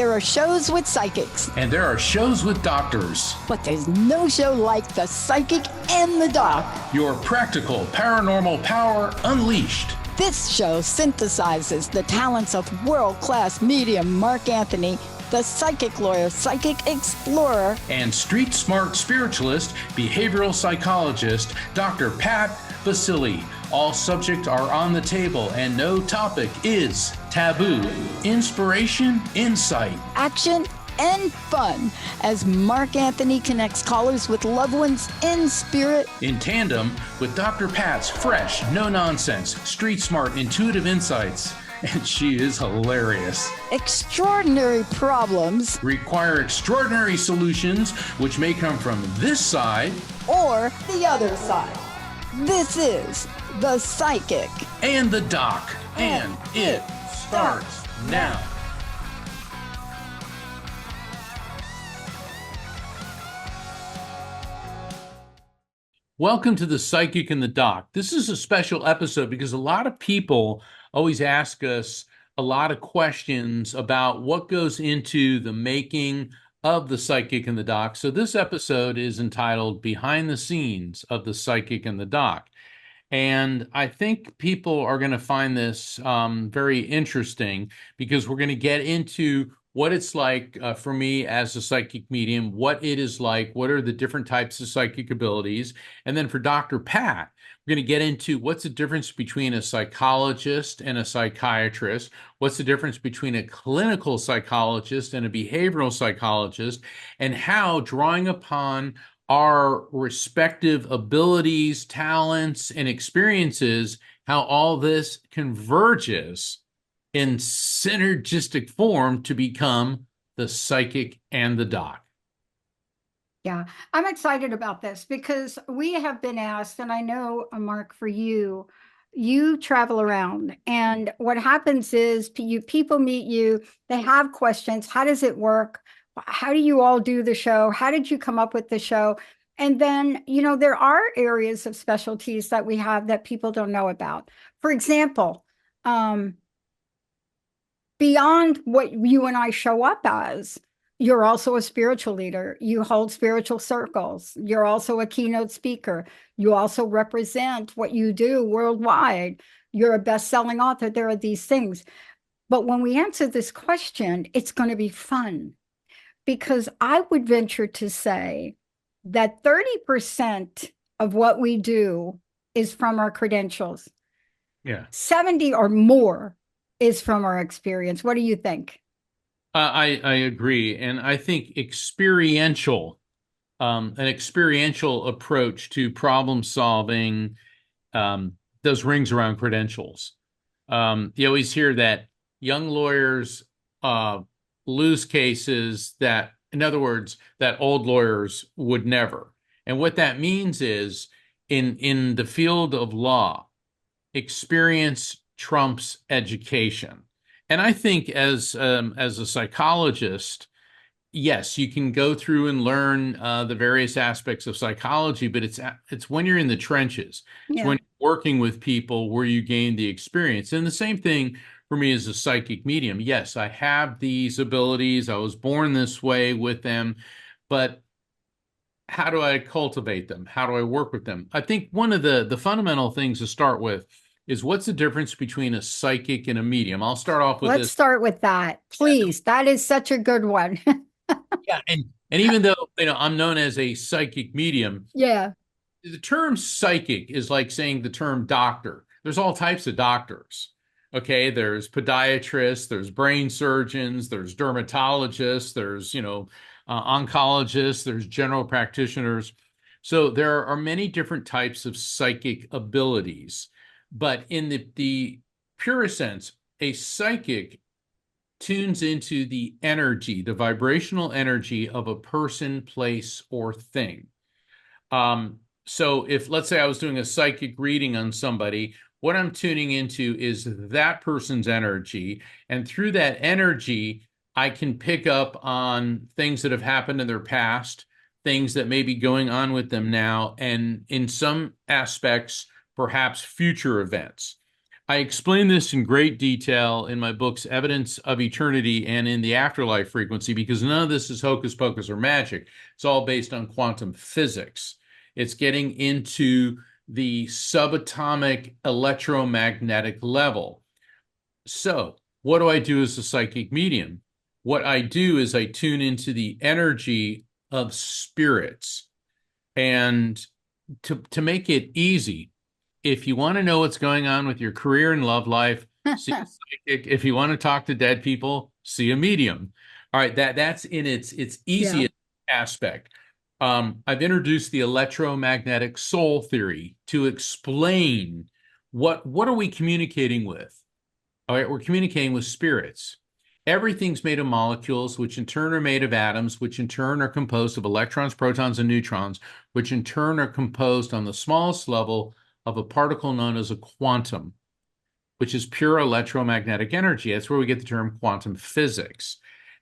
There are shows with psychics, And there are shows with doctors. but there's no show like The Psychic and the Doc. Your practical paranormal power unleashed. This show synthesizes the talents of world-class medium Mark Anthony, the psychic lawyer, psychic explorer, And street smart spiritualist, behavioral psychologist, Dr. Pat Baccili. All subjects are on the table and no topic is taboo. Inspiration, insight, action, and fun as Mark Anthony connects callers with loved ones in spirit. in tandem with Dr. Pat's fresh, no-nonsense, street-smart, intuitive insights. And she is hilarious. Extraordinary problems Require extraordinary solutions, which may come from this side or the other side. This is The Psychic. and the doc. And it starts now. Welcome to The Psychic and the Doc. This is a special episode because a lot of people always ask us a lot of questions about what goes into the making of The Psychic and the Doc. So this episode is entitled Behind the Scenes of The Psychic and the Doc. And I think people are going to find this very interesting because we're going to get into what it's like for me as a psychic medium, what it is like, what are the different types of psychic abilities. And then for Dr. Pat, we're going to get into what's the difference between a psychologist and a psychiatrist, what's the difference between a clinical psychologist and a behavioral psychologist, and how drawing upon our respective abilities, talents, and experiences, how all this converges in synergistic form to become the psychic and the doc. Yeah, I'm excited about this because we have been asked, and I know, Mark, for you, you travel around, and what happens is people meet you, they have questions. How does it work? How do you all do the show? How did you come up with the show? And then, there are areas of specialties that we have that people don't know about. For example, beyond what you and I show up as, you're also a spiritual leader. You hold spiritual circles. You're also a keynote speaker. You also represent what you do worldwide. You're a best-selling author. There are these things. But when we answer this question, it's going to be fun because I would venture to say that 30% of what we do is from our credentials. Yeah. 70 or more is from our experience. What do you think? I agree. And I think an experiential approach to problem solving does rings around credentials. You always hear that young lawyers lose cases that, in other words, that old lawyers would never. And what that means is in the field of law, experience trumps education. And I think as a psychologist, yes, you can go through and learn the various aspects of psychology, but it's when you're in the trenches, it's when you're working with people where you gain the experience. And the same thing for me as a psychic medium. Yes, I have these abilities. I was born this way with them, but how do I cultivate them? How do I work with them? I think one of the fundamental things to start with is what's the difference between a psychic and a medium? I'll start off with this. Let's start with that, please. That is such a good one. Yeah, and even though I'm known as a psychic medium, yeah, the term psychic is like saying the term doctor. There's all types of doctors. Okay, there's podiatrists, there's brain surgeons, there's dermatologists, there's oncologists, there's general practitioners. So there are many different types of psychic abilities. But in the purest sense, a psychic tunes into the energy, the vibrational energy of a person, place, or thing. So if, let's say I was doing a psychic reading on somebody, what I'm tuning into is that person's energy. And through that energy, I can pick up on things that have happened in their past, things that may be going on with them now, and in some aspects, perhaps future events. I explain this in great detail in my books, Evidence of Eternity and in the Afterlife Frequency, because none of this is hocus pocus or magic. It's all based on quantum physics. It's getting into the subatomic electromagnetic level. So, what do I do as a psychic medium? What I do is I tune into the energy of spirits. And to make it easy, if you want to know what's going on with your career and love life, see a psychic. If you want to talk to dead people, see a medium. All right, that's in its Yeah. easiest aspect. I've introduced the electromagnetic soul theory to explain what are we communicating with? All right, we're communicating with spirits. Everything's made of molecules, which in turn are made of atoms, which in turn are composed of electrons, protons, and neutrons, which in turn are composed on the smallest level of a particle known as a quantum, which is pure electromagnetic energy. That's where we get the term quantum physics.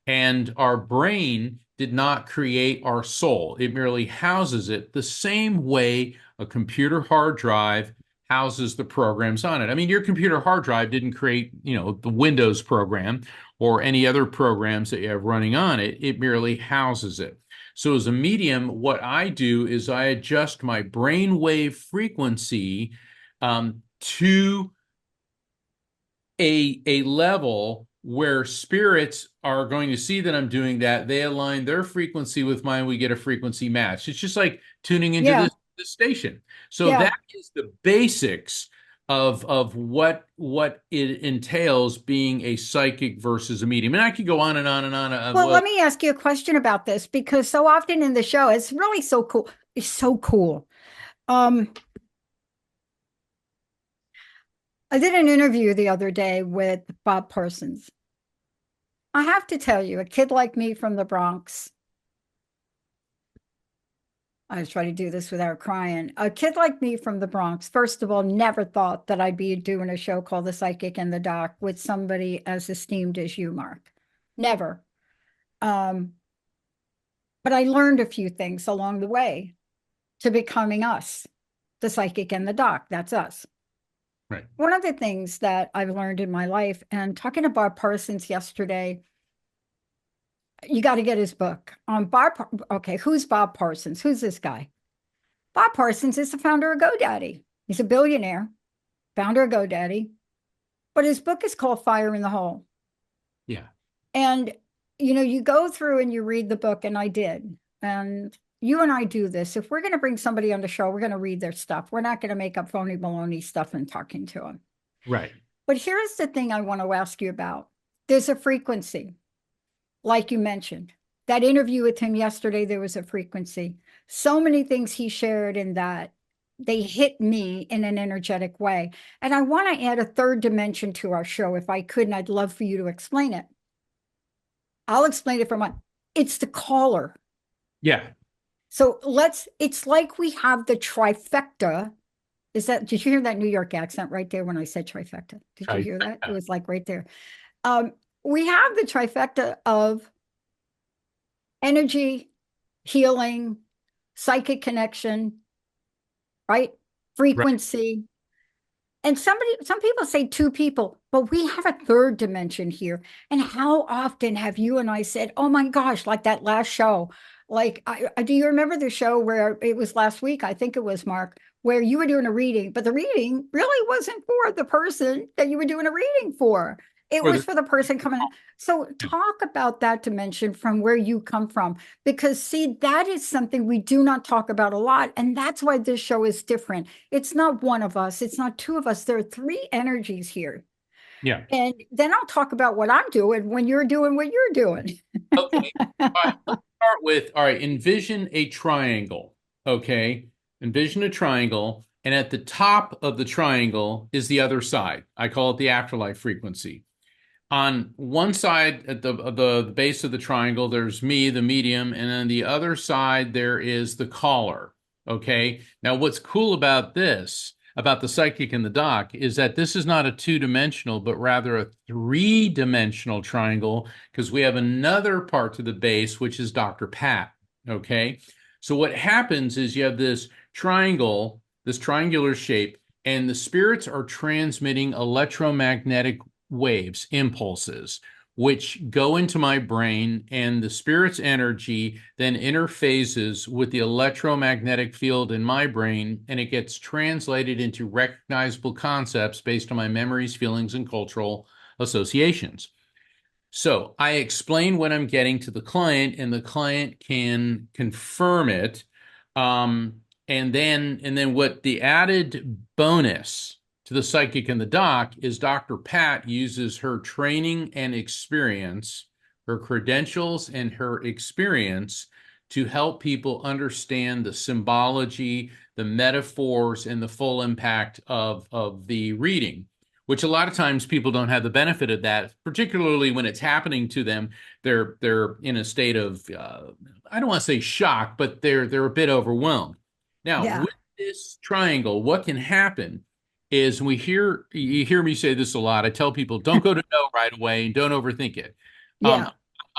And our brain did not create our soul, it merely houses it the same way a computer hard drive houses the programs on it. I mean, your computer hard drive didn't create, the Windows program or any other programs that you have running on it. It merely houses it. So as a medium, what I do is I adjust my brainwave frequency to a level where spirits are going to see that I'm doing that. They align their frequency with mine. We get a frequency match. It's just like tuning into Yeah. this station. So Yeah. that is the basics of what it entails being a psychic versus a medium. And I could go on and on and on. Well, let me ask you a question about this because so often in the show, it's really so cool. It's so cool. I did an interview the other day with Bob Parsons. I have to tell you, a kid like me from the Bronx, I try to do this without crying. A kid like me from the Bronx, first of all, never thought that I'd be doing a show called The Psychic and the Doc with somebody as esteemed as you, Mark. Never. Um, but I learned a few things along the way to becoming us, the psychic and the doc. That's us. Right. One of the things that I've learned in my life, and talking to Bob Parsons yesterday, you got to get his book. Okay, who's Bob Parsons? Who's this guy? Bob Parsons is the founder of GoDaddy. He's a billionaire, founder of GoDaddy, but his book is called Fire in the Hole. Yeah. And you go through and you read the book, and I did. And you and I do this. If we're going to bring somebody on the show, we're going to read their stuff. We're not going to make up phony baloney stuff and talking to them. Right. But here's the thing I want to ask you about. There's a frequency, like you mentioned. That interview with him yesterday, there was a frequency. So many things he shared in that, they hit me in an energetic way. And I want to add a third dimension to our show. If I could, and I'd love for you to explain it. I'll explain it for it's the caller. Yeah. So it's like we have the trifecta. Did you hear that New York accent right there when I said trifecta? Did you hear that? It was like right there. We have the trifecta of energy, healing, psychic connection, right? Frequency. And some people say two people, but we have a third dimension here. And how often have you and I said, oh my gosh, like that last show? Like, do you remember the show where it was last week? I think it was, Mark, where you were doing a reading, but the reading really wasn't for the person that you were doing a reading for. It was for the person coming in. So talk about that dimension from where you come from, because see, that is something we do not talk about a lot. And that's why this show is different. It's not one of us. It's not two of us. There are three energies here. Yeah. And then I'll talk about what I'm doing when you're doing what you're doing. Okay. All right. Let's start with, all right, envision a triangle. Okay. Envision a triangle. And at the top of the triangle is the other side. I call it the afterlife frequency. On one side, at the base of the triangle, there's me, the medium, and on the other side, there is the caller. Okay. Now, what's cool about this, about the psychic and the doc, is that this is not a two-dimensional, but rather a three-dimensional triangle, because we have another part to the base, which is Dr. Pat. Okay. So what happens is you have this triangle, this triangular shape. and the spirits are transmitting electromagnetic waves, impulses, which go into my brain, and the spirit's energy then interfaces with the electromagnetic field in my brain, and it gets translated into recognizable concepts based on my memories, feelings, and cultural associations. So I explain what I'm getting to the client, and the client can confirm it. And then what the added bonus to the psychic and the doc is Dr. Pat uses her training and experience, her credentials and her experience to help people understand the symbology, the metaphors, and the full impact of the reading, which a lot of times people don't have the benefit of that, particularly when it's happening to them. They're in a state of I don't want to say shock, but they're a bit overwhelmed. Now, Yeah. with this triangle, what can happen is you hear me say this a lot. I tell people, don't go to no right away and don't overthink it. Um, Yeah.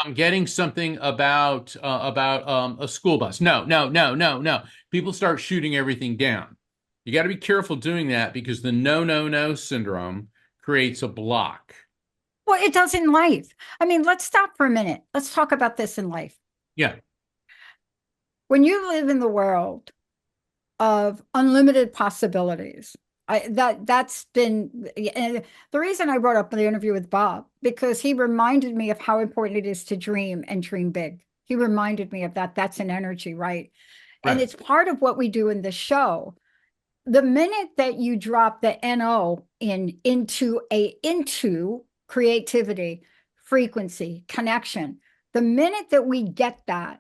I'm getting something about a school bus. No, no, no, no, no. People start shooting everything down. You got to be careful doing that because the no, no, no syndrome creates a block. Well, it does in life. I mean, let's stop for a minute. Let's talk about this in life. Yeah, When you live in the world of unlimited possibilities, that's been and the reason I brought up the interview with Bob, because he reminded me of how important it is to dream and dream big. He reminded me of that. That's an energy, right? And right. it's part of what we do in the show. The minute that you drop the NO into creativity, frequency, connection, the minute that we get that,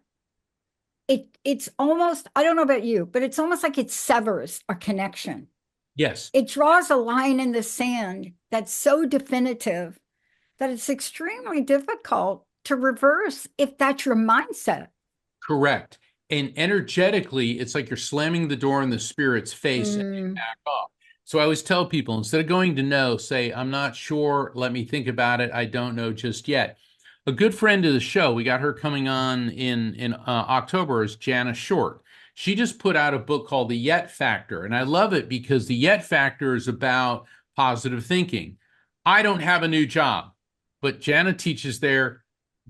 it's almost, I don't know about you, but it's almost like it severs a connection. Yes, It draws a line in the sand that's so definitive that it's extremely difficult to reverse if that's your mindset. correct. And energetically, it's like you're slamming the door in the spirit's face and they Mm, back off. So I always tell people, instead of going to no, say, I'm not sure. Let me think about it. I don't know just yet. A good friend of the show, we got her coming on in October, is Jana Short. She just put out a book called The Yet Factor, and I love it because the Yet Factor is about positive thinking. I don't have a new job, but Jana teaches there,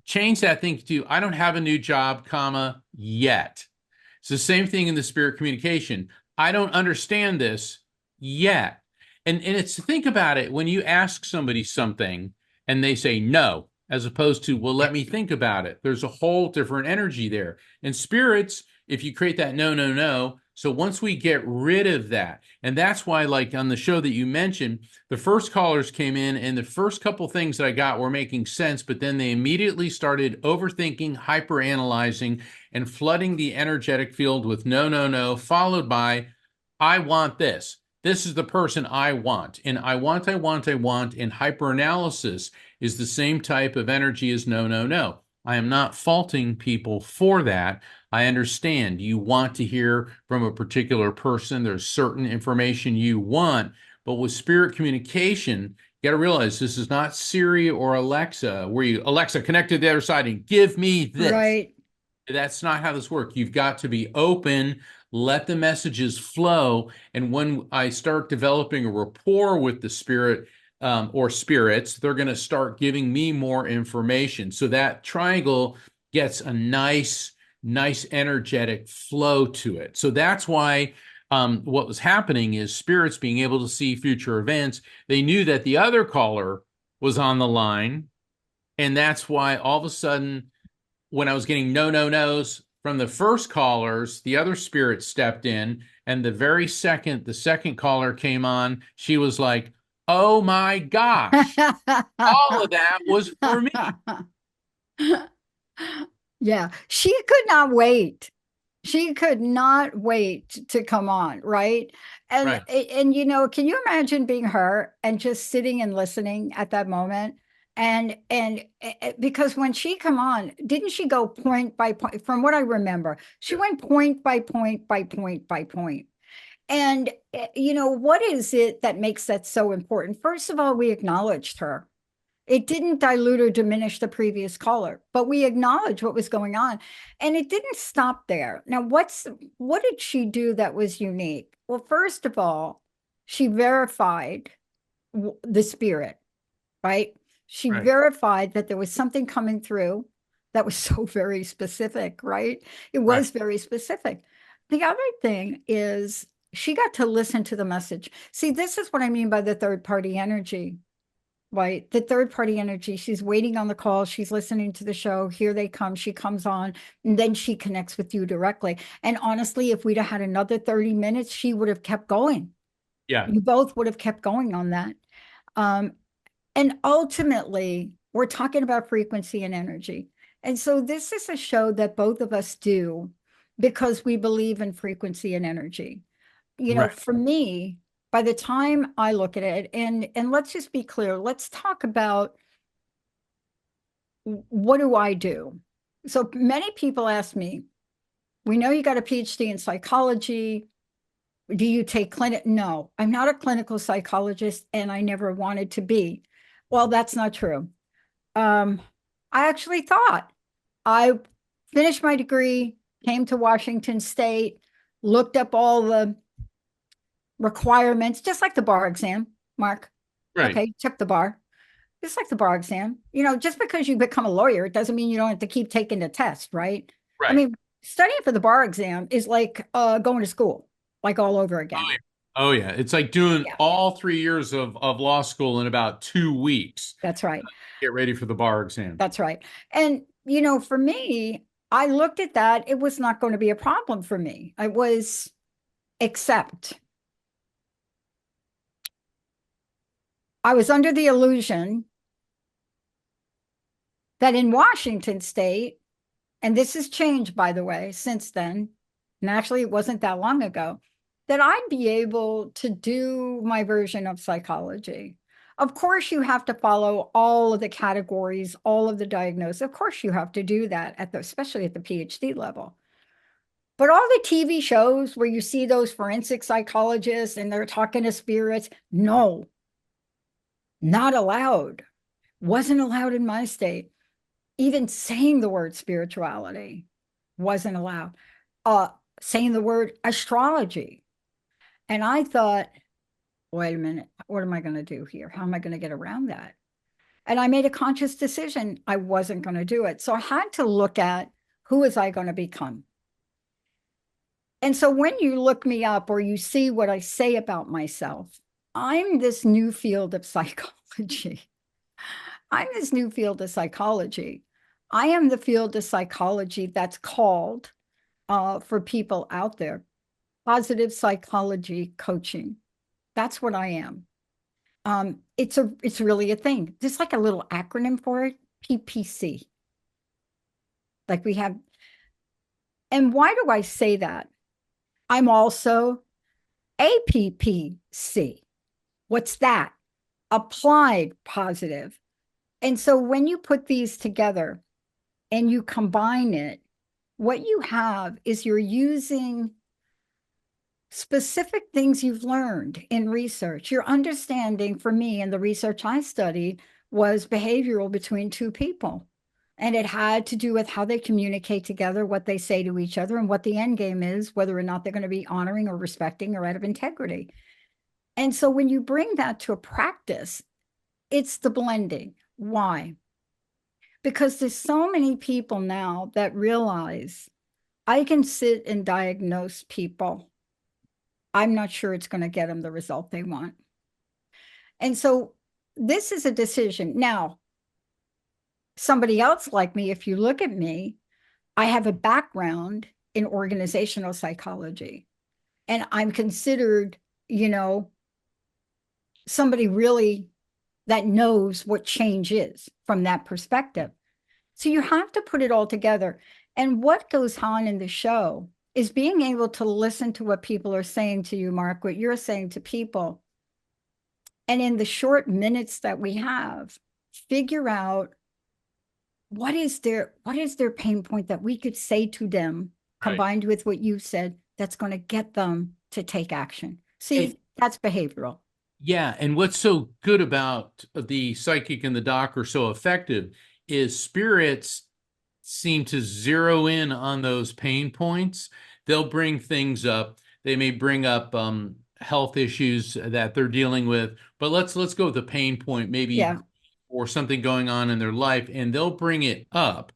change that thinking to I don't have a new job, comma, yet. It's the same thing in the spirit communication. I don't understand this yet. And it's think about it when you ask somebody something and they say no, as opposed to, well, let me think about it. There's a whole different energy there. And spirits, if you create that no, no, no. So once we get rid of that, and that's why, like on the show that you mentioned, the first callers came in and the first couple things that I got were making sense, but then they immediately started overthinking, hyper-analyzing, and flooding the energetic field with no, no, no, followed by, I want this. This is the person I want. And I want, I want, I want. And hyper-analysis is the same type of energy as no, no, no. I am not faulting people for that. I understand you want to hear from a particular person. There's certain information you want. But with spirit communication, you got to realize this is not Siri or Alexa, where you, Alexa, connect to the other side and give me this. right. That's not how this works. You've got to be open, let the messages flow. And when I start developing a rapport with the spirit or spirits, they're going to start giving me more information. So that triangle gets a nice, nice energetic flow to it. So that's why what was happening is spirits being able to see future events. They knew that the other caller was on the line. And that's why all of a sudden, when I was getting no, no, no's from the first callers, the other spirit stepped in. And the very second the second caller came on, she was like, oh my gosh, all of that was for me. Yeah, she could not wait. She could not wait to come on, right? Right. And you know, can you imagine being her and just sitting and listening at that moment? Because when she come on, didn't she go point by point? From what I remember, she Yeah. went point by point by point by point. And you know, what is it that makes that so important? First of all, we acknowledged her. It didn't dilute or diminish the previous caller, but we acknowledged what was going on. And it didn't stop there. Now, what did she do that was unique? Well, first of all, she verified the spirit, right? She Right. verified that there was something coming through that was so very specific, right? It Right. was very specific. The other thing is she got to listen to the message. See, this is what I mean by the third party energy, right? The third party energy. She's waiting on the call. She's listening to the show. Here they come. She comes on, and then she connects with you directly. And honestly, if we'd have had another 30 minutes, she would have kept going. Yeah. You both would have kept going on that. Um, and ultimately, we're talking about frequency and energy. And so this is a show that both of us do because we believe in frequency and energy. You know, Right. for me, by the time I look at it, and let's just be clear, let's talk about what do I do? So many people ask me, we know you got a PhD in psychology. Do you take clinic? No, I'm not a clinical psychologist and I never wanted to be. Well, that's not true. Um, I actually thought I finished my degree, came to Washington State, looked up all the requirements, just like the bar exam, Mark. Right. Okay, took the bar. Just like the bar exam. You know, just because you become a lawyer, it doesn't mean you don't have to keep taking the test, right? I Right. mean, studying for the bar exam is like going to school, like all over Oh again. yeah. Oh yeah. It's like doing Yeah, all 3 years of law school in about 2 weeks. that's right. Get ready for the bar exam. That's right. And, you know, for me, I looked at that. It was not going to be a problem for me. I was, except I was under the illusion that in Washington State, and this has changed, by the way, since then, and actually it wasn't that long ago, that I'd be able to do my version of psychology. Of course, you have to follow all of the categories, all of the diagnosis. Of course, you have to do that at the, especially at the PhD level. But all the TV shows where you see those forensic psychologists and they're talking to spirits, no, not allowed. Wasn't allowed in my state. Even saying the word spirituality wasn't allowed. Uh, Saying the word astrology. And I thought, wait a minute, what am I going to do here? How am I going to get around that? And I made a conscious decision I wasn't going to do it. So I had to look at who was I going to become? And so when you look me up or you see what I say about myself, I'm this new field of psychology. I'm this new field of psychology. I am the field of psychology that's called for people out there positive psychology coaching. That's what I am. It's really a thing. There's like a little acronym for it, PPC. Like we have, and why do I say that? I'm also APPC. What's that? Applied positive. And so when you put these together and you combine it, what you have is you're using specific things you've learned in research. Your understanding for me and the research I studied was behavioral between two people. And it had to do with how they communicate together, what they say to each other, and what the end game is, whether or not they're going to be honoring or respecting or out of integrity. And so when you bring that to a practice, it's the blending. Why? Because there's so many people now that realize I can sit and diagnose people. I'm not sure it's going to get them the result they want. And so this is a decision. Now, somebody else like me, if you look at me, I have a background in organizational psychology, and I'm considered, you know, somebody really that knows what change is from that perspective. So you have to put it all together. And what goes on in the show is being able to listen to what people are saying to you, Mark, what you're saying to people. And in the short minutes that we have, figure out what is their pain point that we could say to them, Right. combined with what you said, that's going to get them to take action. And See, that's behavioral. yeah, and what's so good about the psychic and the doc are so effective is spirits seem to zero in on those pain points. They'll bring things up. They may bring up health issues that they're dealing with, but let's go with the pain point, maybe, Yeah. or something going on in their life, and they'll bring it up,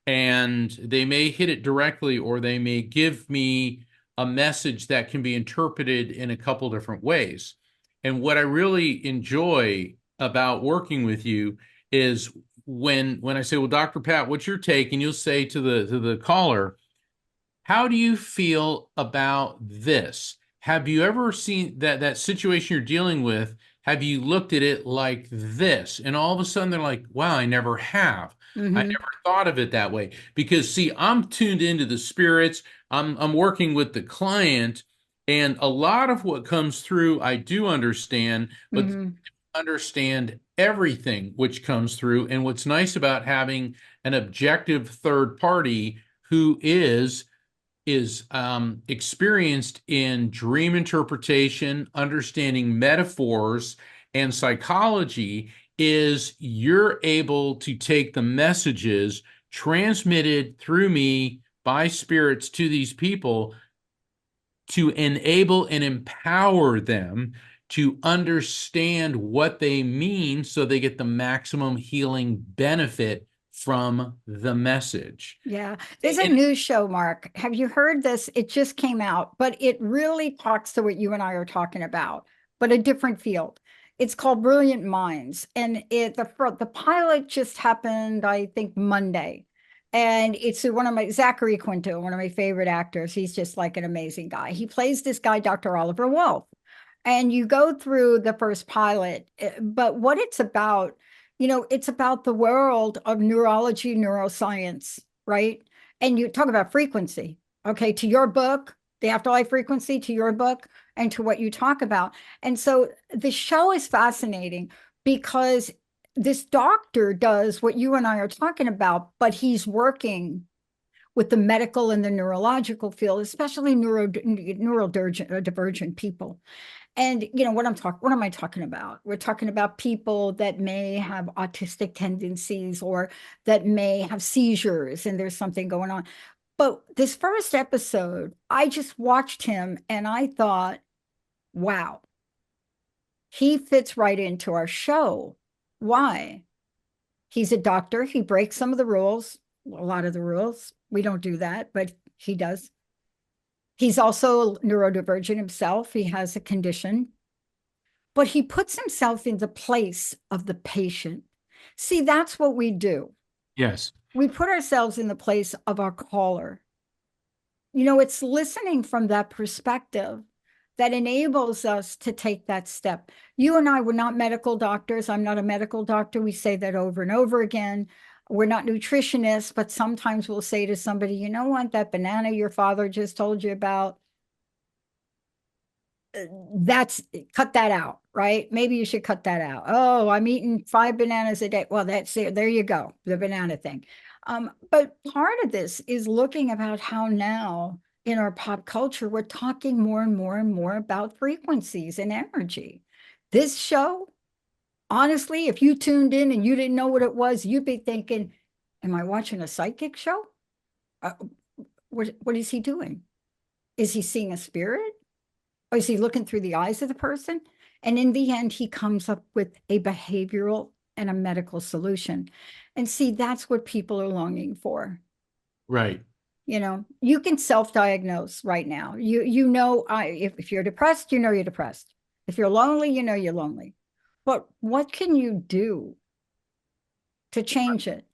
and they may hit it directly, or they may give me a message that can be interpreted in a couple different ways. And what I really enjoy about working with you is when I say, well, Dr. Pat, what's your take? And you'll say to the caller, how do you feel about this? Have you ever seen that situation you're dealing with? Have you looked at it like this? And all of a sudden they're like, wow, I never have. I Hmm. never thought of it that way. Because see, I'm tuned into the spirits. I'm working with the client, and a lot of what comes through I do understand, but Hmm. understand everything which comes through. And what's nice about having an objective third party who is experienced in dream interpretation, understanding metaphors, and psychology, is you're able to take the messages transmitted through me by spirits to these people to enable and empower them to understand what they mean so they get the maximum healing benefit from the message. Yeah. There's a And news show, Mark. Have you heard this? It just came out, but it really talks to what you and I are talking about, but a different field. It's called Brilliant Minds. And the pilot just happened, I think, Monday. And it's one of my Zachary Quinto, one of my favorite actors. He's just like an amazing guy. He plays this guy, Dr. Oliver Wolf. And you go through the first pilot, but what it's about, it's about the world of neurology, neuroscience, right? And you talk about frequency, okay, to your book, the afterlife frequency, to your book, and to what you talk about. And so the show is fascinating because this doctor does what you and I are talking about, but he's working with the medical and the neurological field, especially neurodivergent people. And what am I talking about? We're talking about people that may have autistic tendencies or that may have seizures and there's something going on. But this first episode, I just watched him and I thought, wow, he fits right into our show. Why? He's a doctor. He breaks some of the rules, a lot of the rules. We don't do that, but he does. He's also neurodivergent himself. He has a condition, but he puts himself in the place of the patient. See, that's what we do. yes, We put ourselves in the place of our caller. It's listening from that perspective that enables us to take that step. You and I were not medical doctors. I'm not a medical doctor. We say that over and over again. We're not nutritionists, but sometimes we'll say to somebody, you know what, that banana your father just told you about, that's cut that out, right? Maybe you should cut that out. Oh, I'm eating 5 bananas a day. Well, that's it. There you go, the banana thing. But part of this is looking about how now in our pop culture, we're talking more and more and more about frequencies and energy. This show, honestly, if you tuned in and you didn't know what it was, you'd be thinking, am I watching a psychic show? Uh, what is he doing? Is he seeing a spirit? Or is he looking through the eyes of the person? And in the end, he comes up with a behavioral and a medical solution. And see, that's what people are longing for. right, You can self-diagnose right now. If you're depressed, you're depressed. If you're lonely, you're lonely. But what can you do to change it?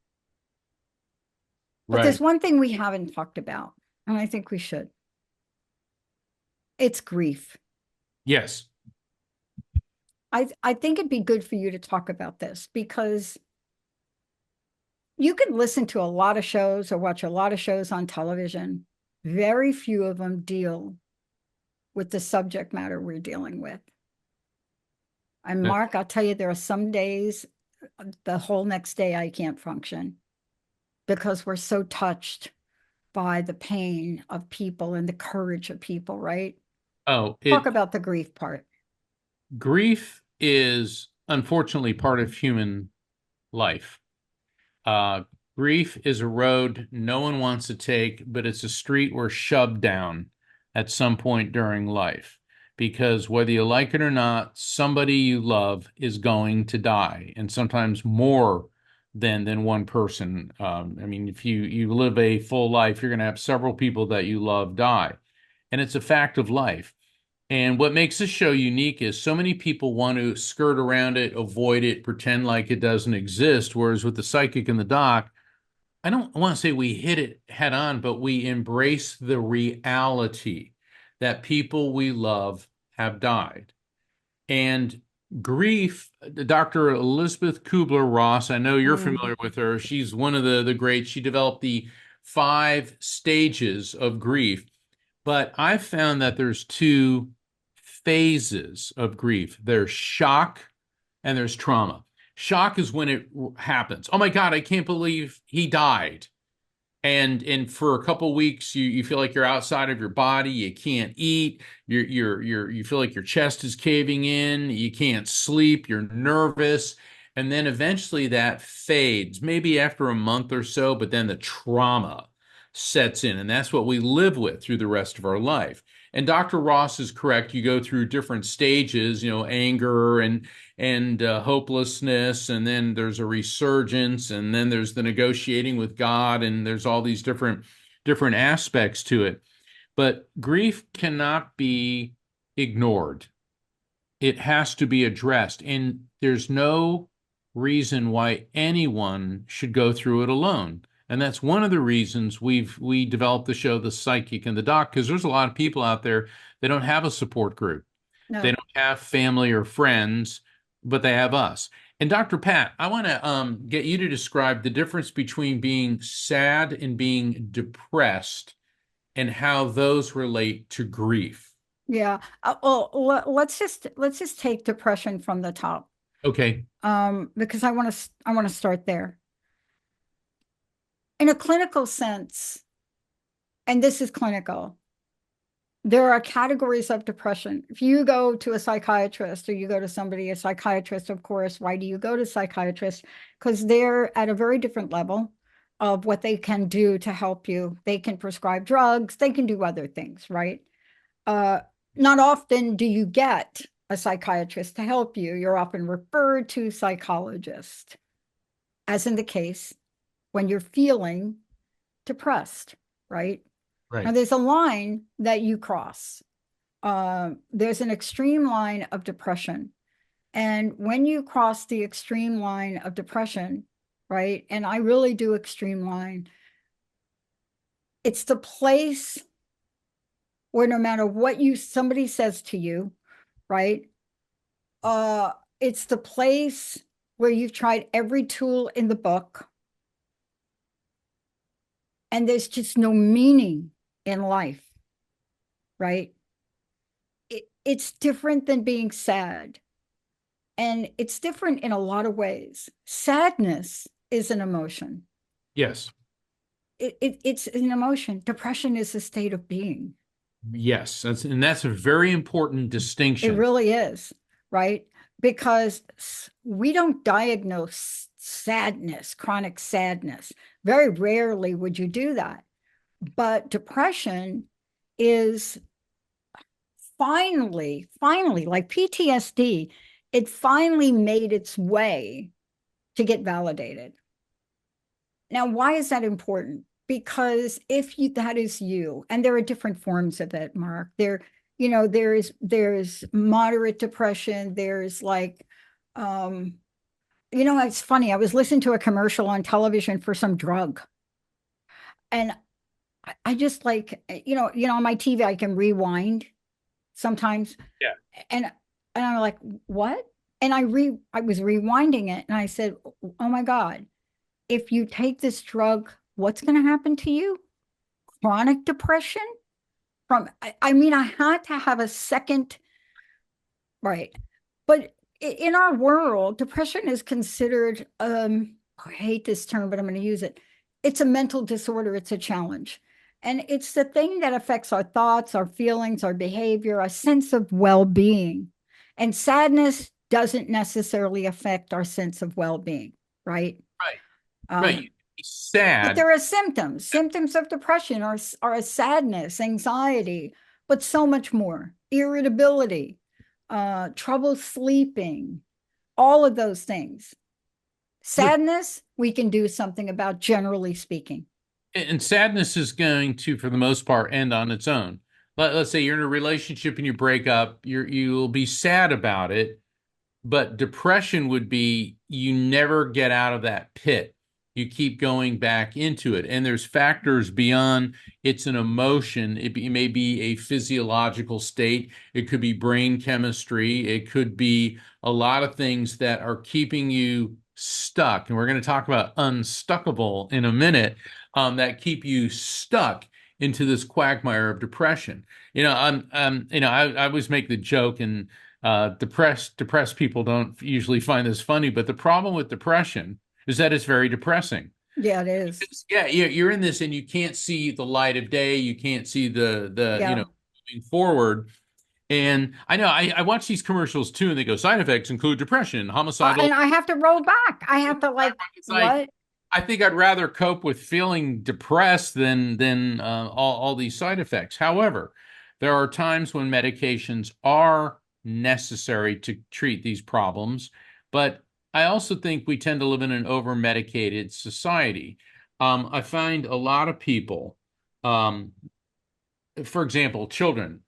But there's right. one thing we haven't talked about, and I think we should. It's grief. Yes, I think it'd be good for you to talk about this because you can listen to a lot of shows or watch a lot of shows on television. Very few of them deal with the subject matter we're dealing with. And that- Mark, I'll tell you, there are some days, the whole next day, I can't function because we're so touched by the pain of people and the courage of people, right? oh, Talk it about the grief part. grief is unfortunately part of human life. Uh, Grief is a road no one wants to take, but it's a street we're shoved down at some point during life. because whether you like it or not, somebody you love is going to die, and sometimes more than one person. I mean, if you live a full life, you're going to have several people that you love die, and it's a fact of life. And what makes this show unique is so many people want to skirt around it, avoid it, pretend like it doesn't exist. Whereas with the psychic and the doc, I don't want to say we hit it head on, but we embrace the reality that people we love have died. And grief, Dr. Elizabeth Kubler-Ross, I know you're Mm. familiar with her. She's one of the greats. She developed the 5 stages of grief. But I've found that there's 2 phases of grief. There's shock and there's trauma. Shock is when it happens. Oh my God, I can't believe he died. And for a couple weeks you feel like you're outside of your body, you can't eat, you feel like your chest is caving in, you can't sleep, you're nervous, and then eventually that fades, maybe after a month or so, but then the trauma sets in, and that's what we live with through the rest of our life. And Dr. Ross is correct. You go through different stages, anger and hopelessness, and then there's a resurgence, and then there's the negotiating with God, and there's all these different aspects to it. But grief cannot be ignored. It has to be addressed, and there's no reason why anyone should go through it alone. And that's one of the reasons we developed the show The Psychic and the Doc, because there's a lot of people out there, they don't have a support group. They No. don't have family or friends, but they have us. And Dr. Pat, I want to get you to describe the difference between being sad and being depressed and how those relate to grief. Yeah. Well, let's just take depression from the top. Okay. Because I want to start there. In a clinical sense, and this is clinical, there are categories of depression. If you go to a psychiatrist or you go to somebody, a psychiatrist, of course, why do you go to psychiatrists? Because they're at a very different level of what they can do to help you. They can prescribe drugs, they can do other things, right? Not often do you get a psychiatrist to help you. You're often referred to psychologists, as in the case when you're feeling depressed, right? Now, Right. there's a line that you cross. There's an extreme line of depression. And when you cross the extreme line of depression, right? And I really do extreme line, it's the place where no matter what somebody says to you, right? It's the place where you've tried every tool in the book and there's just no meaning in life, right? It's different than being sad. And it's different in a lot of ways. Sadness is an emotion. Yes. It's an emotion. Depression is a state of being. Yes. That's a very important It distinction. really is, right? Because we don't diagnose sadness, chronic sadness. Very rarely would you do that. But depression is finally, like PTSD, it finally made its way to get validated. Now, why is that important? Because if that is you, and there are different forms of it, Mark. There's moderate depression. There's like, it's funny. I was listening to a commercial on television for some drug, and I just like, on my TV I can rewind sometimes, Yeah. and I'm like, what? And I was rewinding it, and I said, oh my God, if you take this drug, what's going to happen to you? Chronic depression? I mean, I had to have a second, right? But in our world, depression is considered, I hate this term, but I'm going to use it. It's a mental disorder, it's a challenge. And it's the thing that affects our thoughts, our feelings, our behavior, our sense of well-being. And sadness doesn't necessarily affect our sense of well-being, right? Right. Right. Um, You be but sad. there are symptoms. Symptoms of depression are a sadness, anxiety, but so much more. Irritability, trouble sleeping, all of those things. Sadness, we can do something about, generally speaking. And sadness is going to, for the most part, end on its own. Let's say you're in a relationship and you break up, you'll be sad about it, but depression would be you never get out of that pit. You keep going back into it. And there's factors beyond it's an emotion. It may be a physiological state. It could be brain chemistry. It could be a lot of things that are keeping you stuck. And we're going to talk about unstuckable in a minute, that keep you stuck into this quagmire of depression. I always make the joke, and depressed people don't usually find this funny, but the problem with depression is that it's very depressing. Yeah, it is. Yeah, you're in this and you can't see the light of day. You can't see the Yeah. moving forward. And I know I watch these commercials too, and they go, side effects include depression, homicidal. And I have to roll back. I have to like, It's like, what? I think I'd rather cope with feeling depressed than all these side effects. However, there are times when medications are necessary to treat these problems, but I also think we tend to live in an over-medicated society. I find a lot of people, um, for example, children,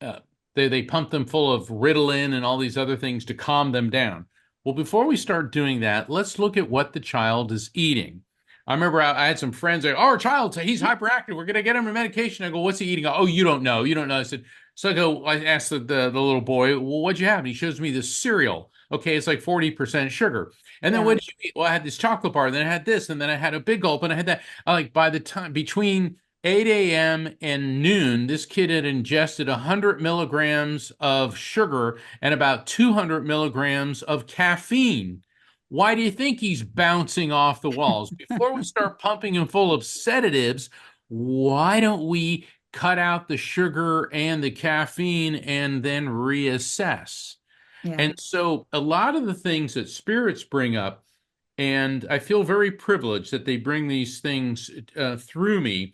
uh, they pump them full of Ritalin and all these other things to calm them down. Well, before we start doing that, let's look at what the child is eating. I remember I had some friends say, "Oh, our child, he's hyperactive. We're going to get him a medication." I go, "What's he eating?" "Oh, you don't know. You don't know." I said, so I asked the little boy, "Well, what'd you have?" And he shows me this cereal. Okay, it's like 40% sugar. And then Yeah. what did you eat? Well, I had this chocolate bar, then I had this, and then I had a big gulp, and I had that. Like by the time between 8 a.m. and noon, this kid had ingested 100 milligrams of sugar and about 200 milligrams of caffeine. Why do you think he's bouncing off the walls? Before we start pumping him full of sedatives, why don't we cut out the sugar and the caffeine and then reassess? Yeah. And so, a lot of the things that spirits bring up, and I feel very privileged that they bring these things through me,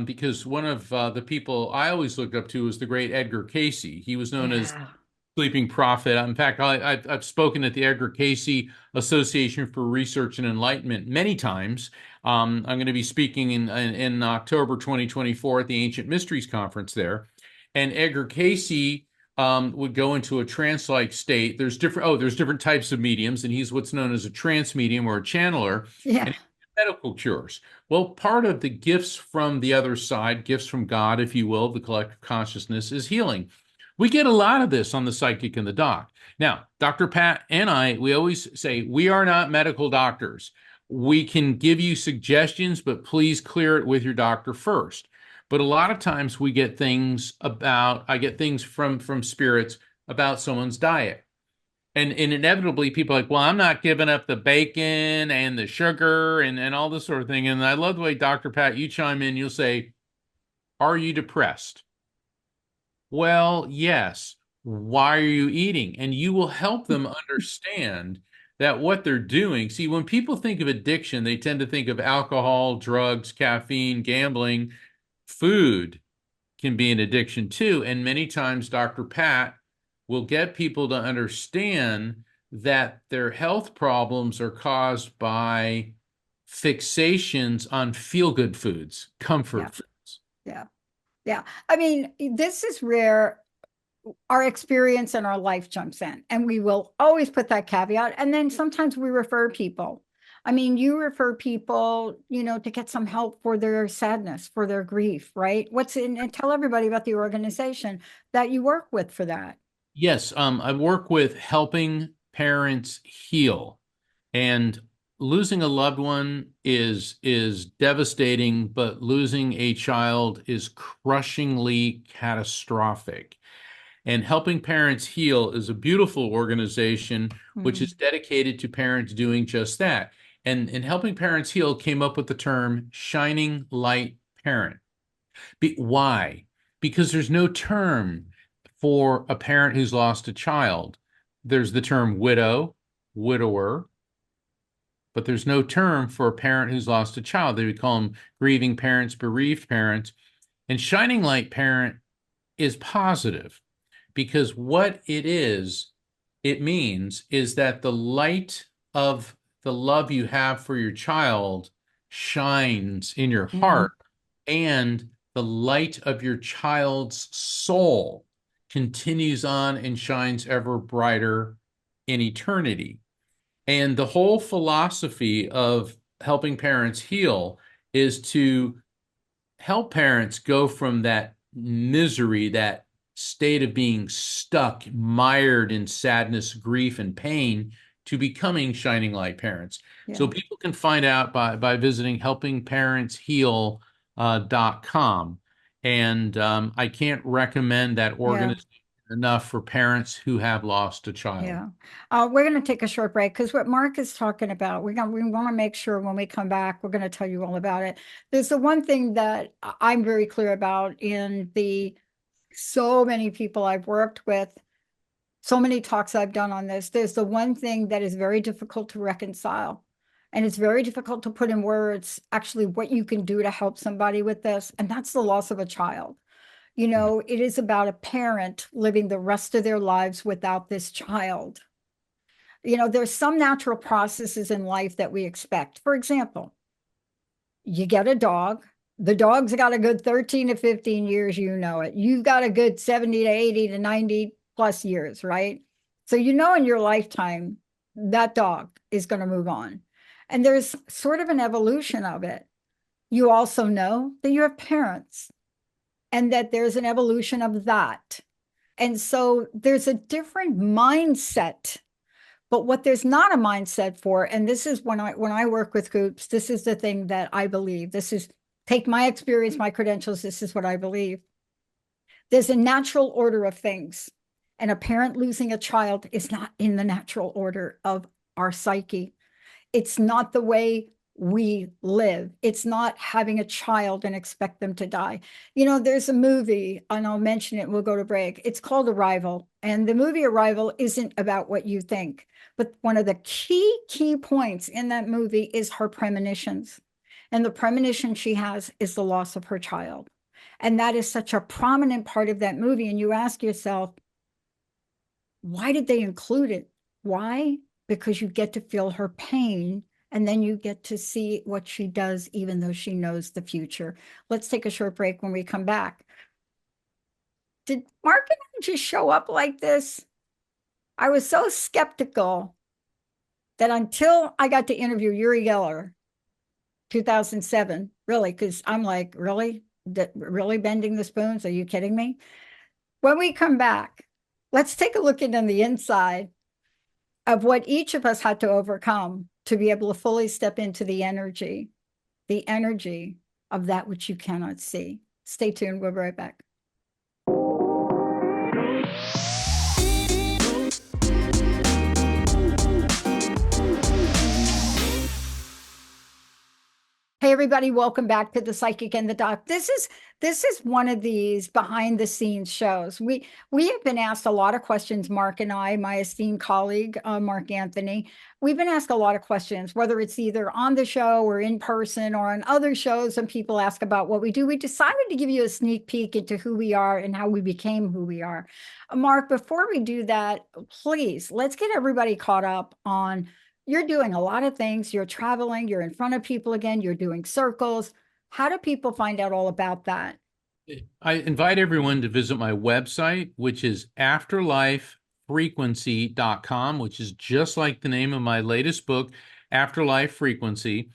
because one of the people I always looked up to was the great Edgar Casey. He was known as Yeah. Sleeping Prophet. In fact, I've spoken at the Edgar Casey Association for Research and Enlightenment many times. I'm going to be speaking in October 2024 at the Ancient Mysteries Conference there. And Edgar Casey would go into a trance-like state. There's different types of mediums, and he's what's known as a trance medium or a channeler, Yeah. and medical cures. Well, part of the gifts from the other side, gifts from God, if you will, the collective consciousness, is healing. We get a lot of this on the Psychic and the Doc. Now, Dr. Pat and I, we always say we are not medical doctors. We can give you suggestions, but please clear it with your doctor first. But a lot of times I get things from spirits about someone's diet. And inevitably people are like, well, I'm not giving up the bacon and the sugar and all this sort of thing. And I love the way, Dr. Pat, you chime in, you'll say, are you depressed? Well, yes. Why are you eating? And you will help them understand that what they're doing. See, when people think of addiction, they tend to think of alcohol, drugs, caffeine, gambling. Food can be an addiction too. And many times, Dr. Pat will get people to understand that their health problems are caused by fixations on feel-good foods, Yeah. comfort foods. Yeah. Yeah. I mean, this is where our experience and our life jumps in, and we will always put that caveat. And then sometimes we refer people. I mean, you refer people, to get some help for their sadness, for their grief, right? And tell everybody about the organization that you work with for that. Yes, I work with helping parents heal, and losing a loved one is devastating, but losing a child is crushingly catastrophic. And Helping Parents Heal is a beautiful organization which is dedicated to parents doing just that. And Helping Parents Heal came up with the term shining light parent. Why? Because there's no term for a parent who's lost a child. There's the term widow, widower, but there's no term for a parent who's lost a child. They would call them grieving parents, bereaved parents. And shining light parent is positive, because what it means is that the light of the love you have for your child shines in your Mhm. heart, and the light of your child's soul continues on and shines ever brighter in eternity. And the whole philosophy of helping parents heal is to help parents go from that misery, that state of being stuck, mired in sadness, grief, and pain, to becoming shining light parents. So Yeah. people can find out by visiting helpingparentsheal.com. And I can't recommend that Yeah. organization enough for parents who have lost a child. Yeah. We're going to take a short break because what Mark is talking about, we want to make sure when we come back, we're going to tell you all about it. There's the one thing that I'm very clear about in the so many people I've worked with, so many talks I've done on this. There's the one thing that is very difficult to reconcile. And it's very difficult to put in words actually what you can do to help somebody with this. And that's the loss of a child. You Yeah. know, it is about a parent living the rest of their lives without this child. You know, there's some natural processes in life that we expect. For example, you get a dog. The dog's got a good 13 to 15 years, you know it. You've got a good 70 to 80 to 90 plus years, right? So you know in your lifetime that dog is going to move on. And there's sort of an evolution of it. You also know that you have parents and that there's an evolution of that. And so there's a different mindset. But what there's not a mindset for, and this is when I work with groups, this is the thing that I believe. This is take my experience, my credentials, this is what I believe. There's a natural order of things. And a parent losing a child is not in the natural order of our psyche. It's not the way we live. It's not having a child and expect them to die. You know, there's a movie, and I'll mention it, we'll go to break. It's called Arrival. And the movie Arrival isn't about what you think. But one of the key points in that movie is her premonitions. And the premonition she has is the loss of her child. And that is such a prominent part of that movie. And you ask yourself, why did they include it? Why? Because you get to feel her pain and then you get to see what she does, even though she knows the future. Let's take a short break. When we come back, did Mark and I just show up like this? I was so skeptical that until I got to interview Uri Geller, 2007, really, because I'm like, really? Really bending the spoons? Are you kidding me? When we come back, let's take a look into the inside of what each of us had to overcome to be able to fully step into the energy of that which you cannot see. Stay tuned. We'll be right back. Hey everybody, welcome back to The Psychic and the Doc. This is one of these behind the scenes shows. We have been asked a lot of questions, Mark and I, my esteemed colleague, Mark Anthony. We've been asked a lot of questions, whether it's either on the show or in person or on other shows, and people ask about what we do. We decided to give you a sneak peek into who we are and how we became who we are. Mark, before we do that, please, let's get everybody caught up on you're doing a lot of things. You're traveling, you're in front of people again, you're doing circles. How do people find out all about that? I invite everyone to visit my website, which is afterlifefrequency.com, which is just like the name of my latest book, Afterlife Frequency.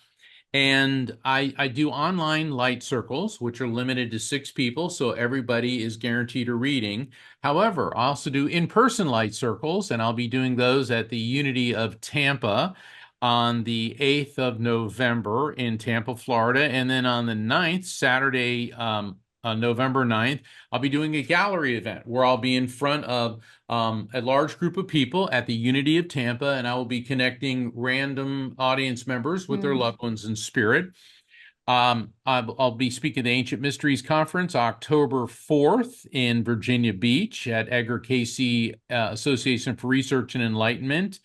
And I do online light circles, which are limited to 6 people, so everybody is guaranteed a reading. However, I also do in-person light circles, and I'll be doing those at the Unity of Tampa on the 8th of November in Tampa, Florida. And then on the 9th, Saturday, November 9th, I'll be doing a gallery event where I'll be in front of a large group of people at the Unity of Tampa, and I will be connecting random audience members with their loved ones in spirit. I'll be speaking at the Ancient Mysteries Conference October 4th in Virginia Beach at Edgar Cayce Association for Research and Enlightenment.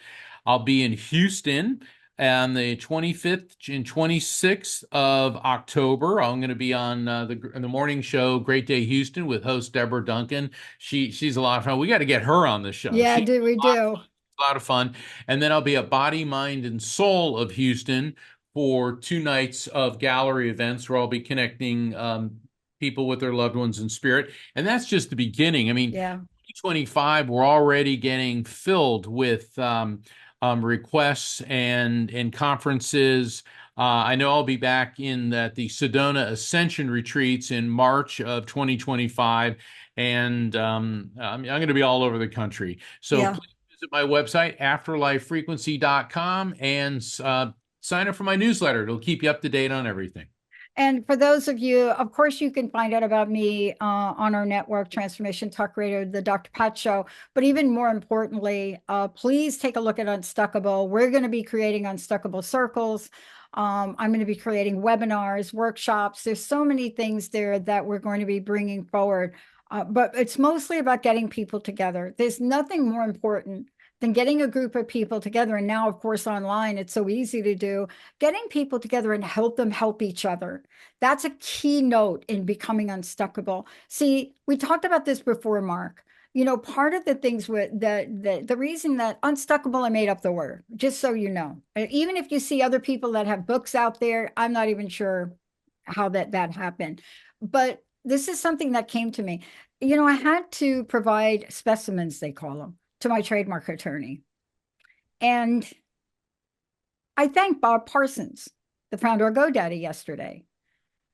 I'll be in Houston On the 25th and 26th of October, I'm going to be on the morning show, Great Day Houston, with host Deborah Duncan. She's a lot of fun. We got to get her on the show. Yeah, She's do we do? a lot of fun. And then I'll be at Body, Mind, and Soul of Houston for 2 nights of gallery events where I'll be connecting people with their loved ones in spirit. And that's just the beginning. I mean, Yeah. 2025, we're already getting filled with requests and conferences. I know I'll be back in the Sedona Ascension retreats in March of 2025, and I'm going to be all over the country. So Yeah. please visit my website, afterlifefrequency.com, and sign up for my newsletter. It'll keep you up to date on everything. And for those of you, of course, you can find out about me on our network, Transformation Talk Radio, the Dr. Pat Show. But even more importantly, please take a look at Unstuckable. We're going to be creating Unstuckable circles. I'm going to be creating webinars, workshops. There's so many things there that we're going to be bringing forward. But it's mostly about getting people together. There's nothing more important than getting a group of people together. And now, of course, online, it's so easy to do, getting people together and help them help each other. That's a key note in becoming unstuckable. See, we talked about this before, Mark. You know, part of the things with the reason that unstuckable, I made up the word, just so you know. Even if you see other people that have books out there, I'm not even sure how that happened. But this is something that came to me. You know, I had to provide specimens, they call them, to my trademark attorney. And I thank Bob Parsons, the founder of GoDaddy, yesterday,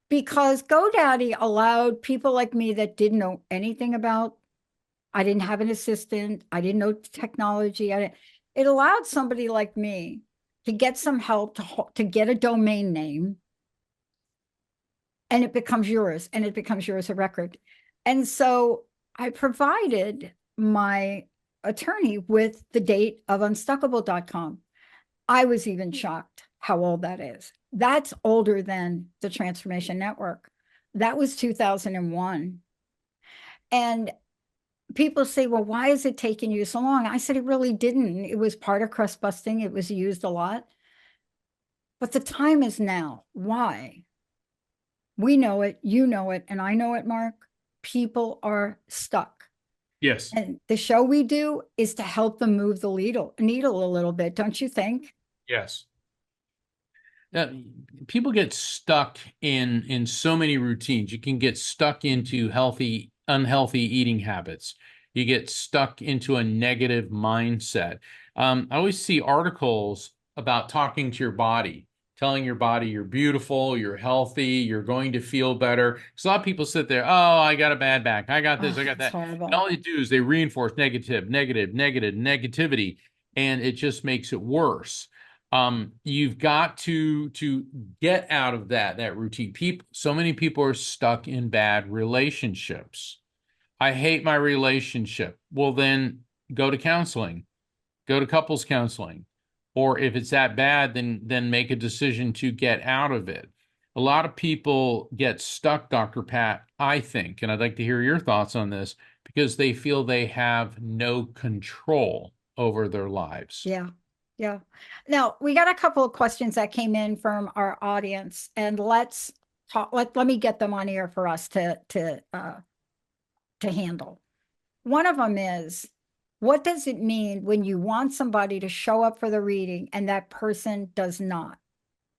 because GoDaddy allowed people like me that didn't know anything about, I didn't have an assistant, I didn't know technology. It allowed somebody like me to get some help to get a domain name, and it becomes yours, and it becomes yours a record. And so I provided my attorney with the date of unstuckable.com. I was even shocked how old that is. That's older than the Transformation Network. That was 2001. And people say, well, why is it taking you so long? I said, it really didn't. It was part of crust busting. It was used a lot. But the time is now. Why? We know it, you know it, and I know it, Mark. People are stuck. Yes. And the show we do is to help them move the needle a little bit, don't you think? Yes. People get stuck in so many routines. You can get stuck into unhealthy eating habits. You get stuck into a negative mindset. I always see articles about talking to your body, telling your body you're beautiful, you're healthy, you're going to feel better. Because a lot of people sit there, oh, I got a bad back, I got this, I got that. And all they do is they reinforce negativity, and it just makes it worse. You've got to get out of that routine. So many people are stuck in bad relationships. I hate my relationship. Well, then go to counseling, go to couples counseling, or if it's that bad, then make a decision to get out of it. A lot of people get stuck, Dr. Pat, I think, and I'd like to hear your thoughts on this, because they feel they have no control over their lives. Yeah. Yeah. Now, we got a couple of questions that came in from our audience, and let's talk. Let me get them on air for us to handle. One of them is, what does it mean when you want somebody to show up for the reading and that person does not?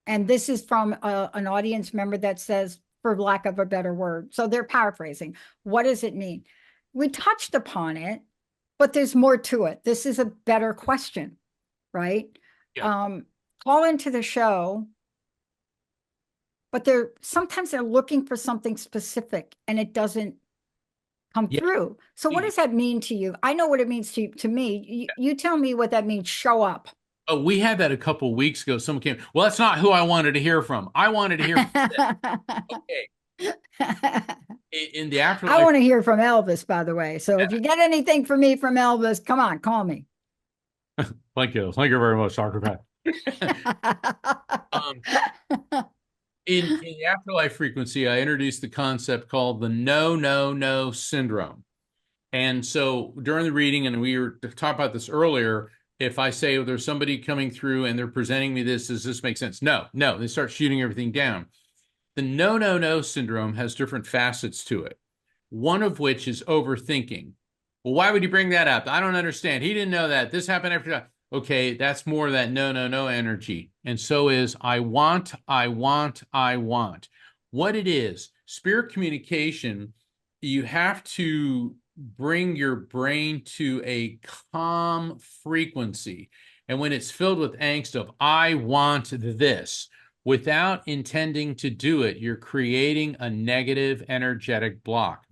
And this is from an audience member that says, for lack of a better word. So they're paraphrasing. What does it mean? We touched upon it, but there's more to it. This is a better question. Right? Yeah. Call into the show, but sometimes they're looking for something specific and it doesn't come through. So what does that mean to you? I know what it means to me. You tell me what that means. Show up. Oh, we had that a couple of weeks ago. Someone came, well, that's not who I wanted to hear from. I wanted to hear from okay. In the afterlife. I want to hear from Elvis, by the way. So if you get anything from me from Elvis, come on, call me. Thank you. Thank you very much, Dr. Pat. In the afterlife frequency, I introduced the concept called the no syndrome. And so during the reading, and we were talking about this earlier, if I say, oh, there's somebody coming through and they're presenting me this, does this make sense? No, no, they start shooting everything down. The no, no, no syndrome has different facets to it, one of which is overthinking. Well, why would you bring that up? I don't understand. He didn't know that. This happened after that. Okay, that's more of that no, no, no energy. And so is I want, I want, I want. What it is, spirit communication, you have to bring your brain to a calm frequency. And when it's filled with angst of, I want this, without intending to do it, you're creating a negative energetic block.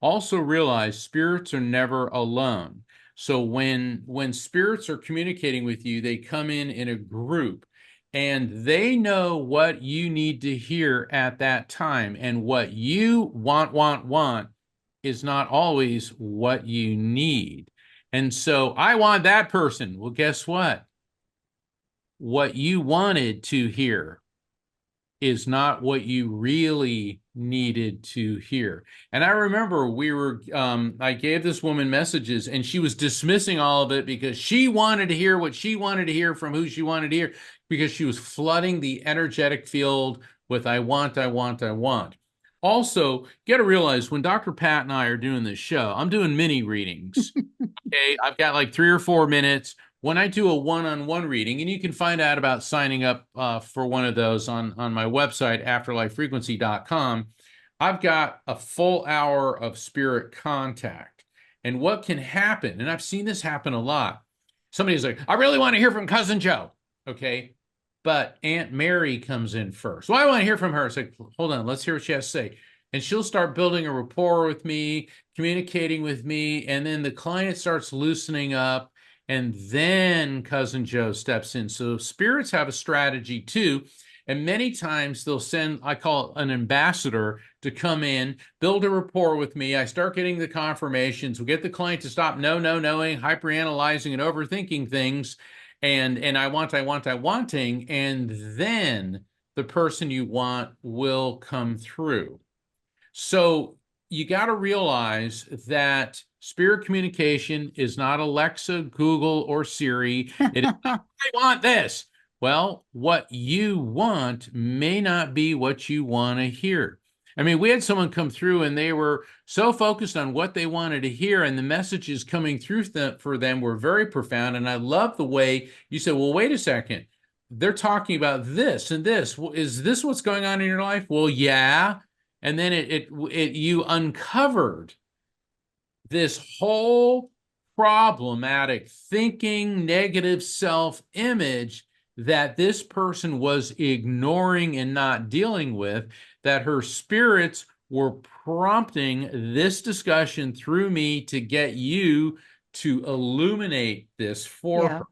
Also realize spirits are never alone. So when spirits are communicating with you, they come in a group and they know what you need to hear at that time. And what you want is not always what you need. And so I want that person. Well, guess what? What you wanted to hear is not what you really needed to hear. And I remember I gave this woman messages and she was dismissing all of it because she wanted to hear what she wanted to hear from who she wanted to hear, because she was flooding the energetic field with I want, I want, I want. Also, you got to realize when Dr. Pat and I are doing this show, I'm doing mini readings. Okay, I've got like 3 or 4 minutes. When I do a one-on-one reading, and you can find out about signing up for one of those on my website, afterlifefrequency.com, I've got a full hour of spirit contact. And what can happen, and I've seen this happen a lot, somebody's like, I really want to hear from Cousin Joe. Okay, but Aunt Mary comes in first. Well, I want to hear from her. It's like, hold on, let's hear what she has to say. And she'll start building a rapport with me, communicating with me, and then the client starts loosening up. And then Cousin Joe steps in. So spirits have a strategy too. And many times they'll send, I call it an ambassador, to come in, build a rapport with me. I start getting the confirmations. We get the client to stop knowing, hyperanalyzing and overthinking things. And I wanting. And then the person you want will come through. So you got to realize that spirit communication is not Alexa, Google, or Siri. It is, I want this. Well, what you want may not be what you want to hear. I mean, we had someone come through and they were so focused on what they wanted to hear, and the messages coming through for them were very profound. And I love the way you said, well, wait a second. They're talking about this and this. Well, is this what's going on in your life? Well, yeah. And then you uncovered this whole problematic thinking, negative self-image that this person was ignoring and not dealing with, that her spirits were prompting this discussion through me to get you to illuminate this for her.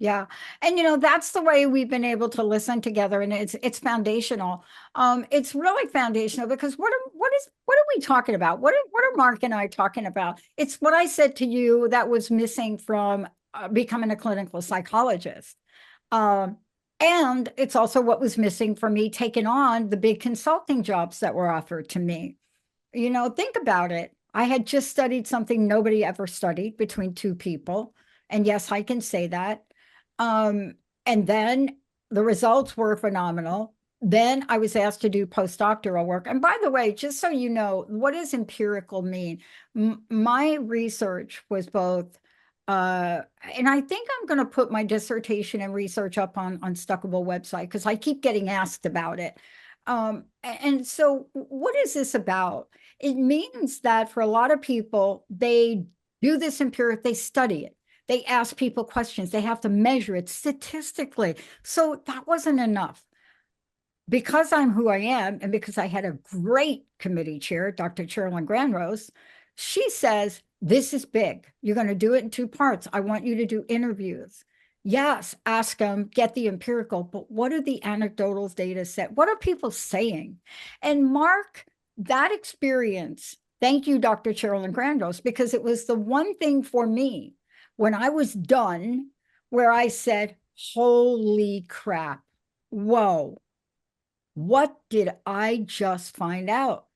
Yeah. And that's the way we've been able to listen together, and it's foundational. It's really foundational because what are we talking about? What are Mark and I talking about? It's what I said to you that was missing from becoming a clinical psychologist. And it's also what was missing for me taking on the big consulting jobs that were offered to me. Think about it. I had just studied something nobody ever studied between two people. And yes, I can say that. And then the results were phenomenal. Then I was asked to do postdoctoral work. And by the way, just so you know, what does empirical mean? My research was both, and I think I'm going to put my dissertation and research up on Stuckable website because I keep getting asked about it. And so what is this about? It means that for a lot of people, they do this empiric, they study it. They ask people questions. They have to measure it statistically. So that wasn't enough. Because I'm who I am, and because I had a great committee chair, Dr. Carolyn Granrose, she says, this is big. You're going to do it in 2 parts. I want you to do interviews. Yes, ask them, get the empirical, but what are the anecdotal data set? What are people saying? And Mark, that experience, thank you, Dr. Carolyn Granrose, because it was the one thing for me when I was done, where I said, holy crap, whoa, what did I just find out?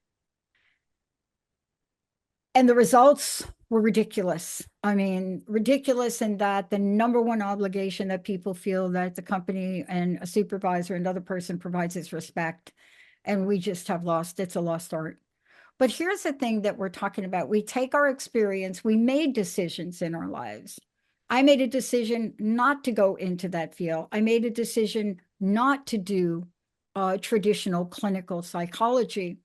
And the results We're ridiculous. I mean, ridiculous in that the number one obligation that people feel that the company and a supervisor, another person provides is respect. And we just have lost, it's a lost art. But here's the thing that we're talking about. We take our experience, we made decisions in our lives. I made a decision not to go into that field. I made a decision not to do traditional clinical psychology.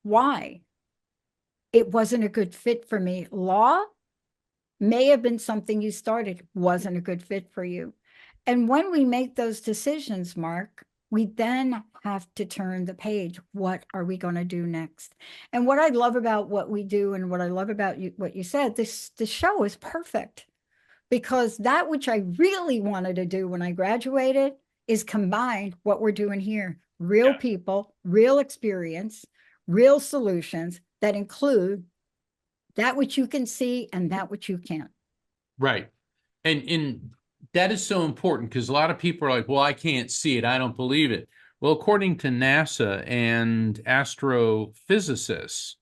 Why? It wasn't a good fit for me. Law may have been something you started, wasn't a good fit for you. And when we make those decisions, Mark, we then have to turn the page. What are we going to do next? And what I love about what we do and what I love about you, what you said, this show is perfect because that which I really wanted to do when I graduated is combined what we're doing here. Real Yeah. people, real experience, real solutions that include that which you can see and that which you can't. Right. And that is so important because a lot of people are like, well, I can't see it. I don't believe it. Well, according to NASA and astrophysicists,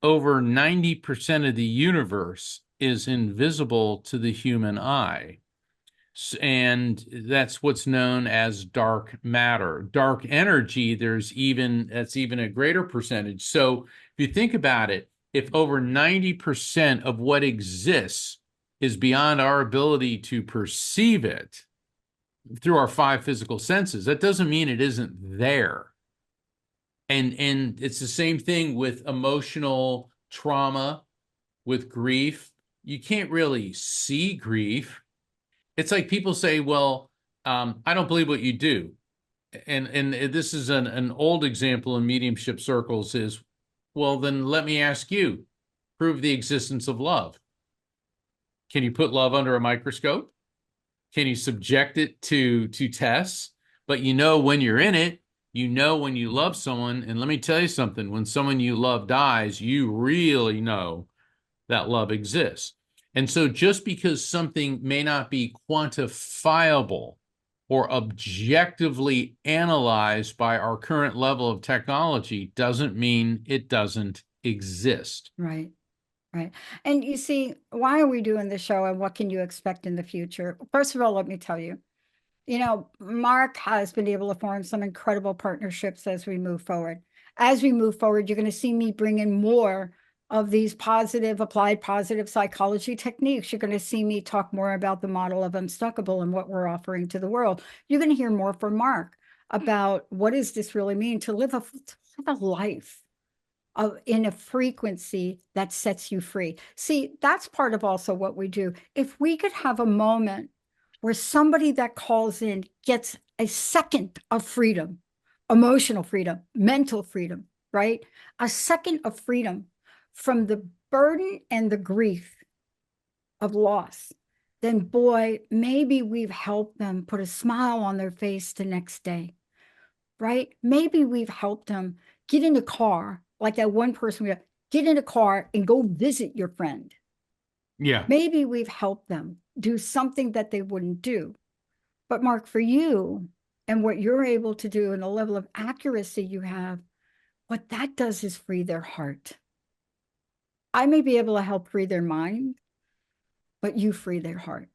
over 90% of the universe is invisible to the human eye. And that's what's known as dark matter. Dark energy, that's even a greater percentage. So if you think about it, if over 90% of what exists is beyond our ability to perceive it through our five physical senses, that doesn't mean it isn't there. And it's the same thing with emotional trauma, with grief. You can't really see grief. It's like people say, well, I don't believe what you do. And this is an old example in mediumship circles is, well, then let me ask you, prove the existence of love. Can you put love under a microscope? Can you subject it to tests? But you know when you're in it, you know when you love someone. And let me tell you something, when someone you love dies, you really know that love exists. And so just because something may not be quantifiable or objectively analyzed by our current level of technology doesn't mean it doesn't exist. Right. Right. And you see, why are we doing this show and what can you expect in the future? First of all, let me tell you, Mark has been able to form some incredible partnerships as we move forward. As we move forward, you're going to see me bring in more of these applied positive psychology techniques. You're going to see me talk more about the model of Unstuckable and what we're offering to the world. You're going to hear more from Mark about what does this really mean to live a life in a frequency that sets you free. See, that's part of also what we do. If we could have a moment where somebody that calls in gets a second of freedom, emotional freedom, mental freedom, right? A second of freedom from the burden and the grief of loss, then boy, maybe we've helped them put a smile on their face the next day, right? Maybe we've helped them get in a car, like that one person, get in a car and go visit your friend. Yeah. Maybe we've helped them do something that they wouldn't do. But Mark, for you and what you're able to do and the level of accuracy you have, what that does is free their heart. I may be able to help free their mind, but you free their heart.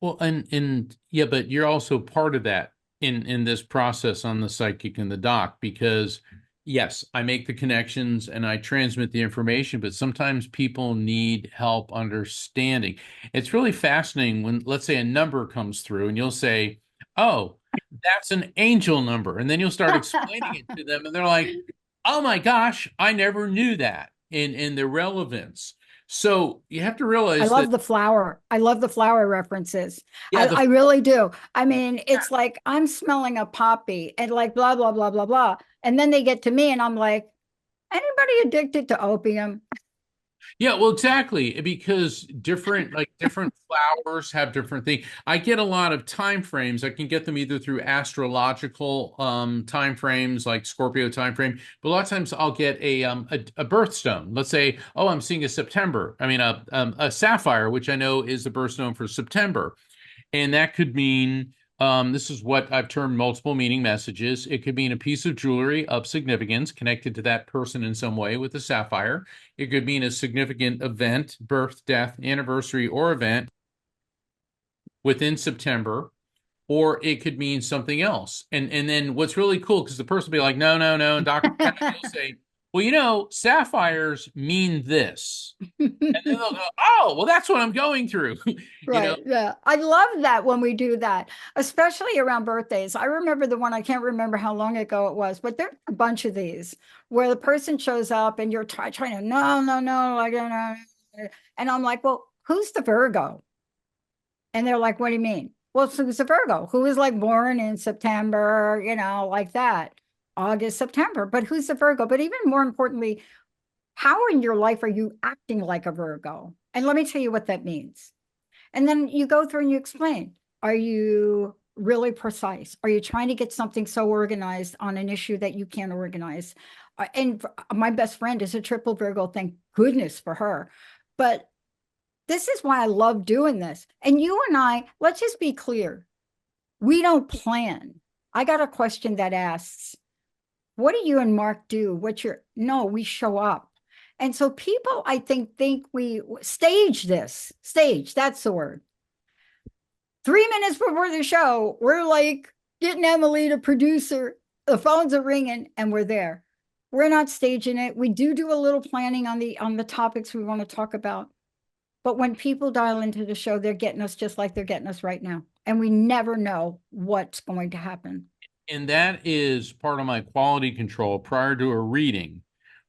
Well, and yeah, but you're also part of that in this process on the psychic and the doc, because yes, I make the connections and I transmit the information, but sometimes people need help understanding. It's really fascinating when, let's say, a number comes through and you'll say, oh, that's an angel number. And then you'll start explaining it to them and they're like, oh my gosh, I never knew that in the relevance. So you have to realize I love that, the flower. I love the flower references. yeah, I really do. I mean, it's like I'm smelling a poppy and like blah, blah, blah, blah, blah. And then they get to me and I'm like, anybody addicted to opium? yeah, well, exactly, because different flowers have different things. I get a lot of time frames. I can get them either through astrological time frames, like Scorpio time frame, but a lot of times I'll get a birthstone. Let's say, oh, I'm seeing a sapphire, which I know is the birthstone for September, and that could mean This is what I've termed multiple meaning messages. It could mean a piece of jewelry of significance connected to that person in some way with a sapphire. It could mean a significant event, birth, death, anniversary, or event within September, or it could mean something else. And then what's really cool, because the person will be like, no, no, no. And Dr. Pat will say, well, sapphires mean this. And then they'll go, oh, well, that's what I'm going through. Right. Yeah. I love that when we do that, especially around birthdays. I remember the one, I can't remember how long ago it was, but there's a bunch of these where the person shows up and you're trying to, no, no, no, I don't know. And I'm like, well, who's the Virgo? And they're like, what do you mean? Well, who's the Virgo? Who is like born in September, like that, August, September. But who's the Virgo? But even more importantly, how in your life are you acting like a Virgo? And let me tell you what that means. And then you go through and you explain, are you really precise? Are you trying to get something so organized on an issue that you can't organize? And my best friend is a triple Virgo, thank goodness for her. But this is why I love doing this. And you and I, let's just be clear. We don't plan. I got a question that asks, what do you and Mark do? No, we show up. And so people, I think we stage this. Stage, that's the word. 3 minutes before the show, we're like getting Emily to producer. The phones are ringing and we're there. We're not staging it. We do a little planning on the topics we want to talk about. But when people dial into the show, they're getting us just like they're getting us right now. And we never know what's going to happen. And that is part of my quality control prior to a reading,